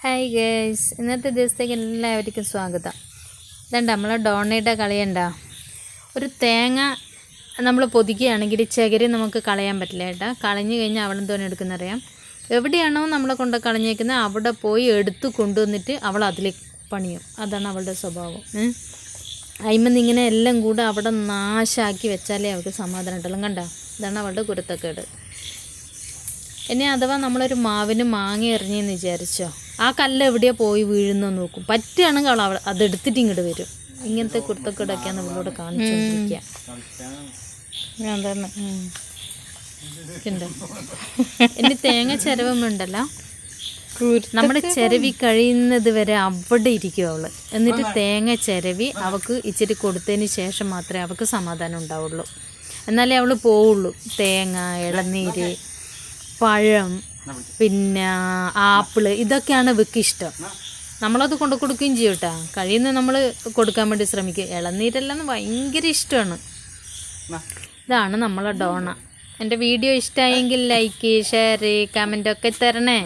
Hi girls, ഇന്നത്തെ ദിവസത്തേക്ക് എല്ലാവർക്കും സ്വാഗതം. ഇതുണ്ട് നമ്മളെ ഡോണയുടെ കളിയുണ്ട. ഒരു തേങ്ങ നമ്മൾ പൊതിക്കുകയാണെങ്കിൽ ചകിരി നമുക്ക് കളയാൻ പറ്റില്ല കേട്ടോ. കളഞ്ഞു കഴിഞ്ഞാൽ അവൾ എന്തോന്ന് എടുക്കുന്നറിയാം. എവിടെയാണോ നമ്മളെ കൊണ്ട് കളഞ്ഞേക്കുന്നത് അവിടെ പോയി എടുത്ത് കൊണ്ടുവന്നിട്ട് അവൾ അതിലേക്ക് പണിയും. അതാണ് അവളുടെ സ്വഭാവം. അയിമെന്ന് ഇങ്ങനെ എല്ലാം കൂടെ അവിടെ നാശാക്കി വെച്ചാലേ അവൾക്ക് സമാധാനം ഉണ്ടല്ലോ. കണ്ട, ഇതാണ് അവളുടെ കുരുത്തക്കേട്. ഇനി അഥവാ നമ്മളൊരു മാവിന് മാങ്ങ എറിഞ്ഞെന്ന് വിചാരിച്ചോ, ആ കല്ല് എവിടെയാണ് പോയി വീഴുന്നോ നോക്കും. പറ്റുകയാണെങ്കിൽ അവൾ അതെടുത്തിട്ട് ഇങ്ങോട്ട് വരും. ഇങ്ങനത്തെ കുരുത്തക്കേടൊക്കെയാണ് നമ്മളോട് കാണിച്ചുകൊണ്ടിരിക്കുക. ഞാൻ തന്നെ ഇനി തേങ്ങ ചിരവുമുണ്ടല്ലോ, നമ്മൾ ചിരവി കഴിയുന്നത് വരെ അവിടെ ഇരിക്കും അവള്. എന്നിട്ട് തേങ്ങ ചിരവി അവൾക്ക് ഇച്ചിരി കൊടുത്തതിന് ശേഷം മാത്രമേ അവൾക്ക് സമാധാനം ഉണ്ടാവുള്ളൂ. എന്നാലേ അവൾ പോവുള്ളൂ. തേങ്ങ, ഇളനീര്, പഴം, പിന്നെ ആപ്പിള്, ഇതൊക്കെയാണ് ഇവർക്ക് ഇഷ്ടം. നമ്മളത് കൊണ്ട് കൊടുക്കുകയും ചെയ്യും കേട്ടോ. കഴിയുന്ന നമ്മൾ കൊടുക്കാൻ വേണ്ടി ശ്രമിക്കും. ഇളനീരെല്ലാം ഭയങ്കര ഇഷ്ടമാണ്. ഇതാണ് നമ്മളെ ഡോണ. എൻ്റെ വീഡിയോ ഇഷ്ടമായെങ്കിൽ ലൈക്ക്, ഷെയർ, കമൻ്റ് ഒക്കെ തരണേ.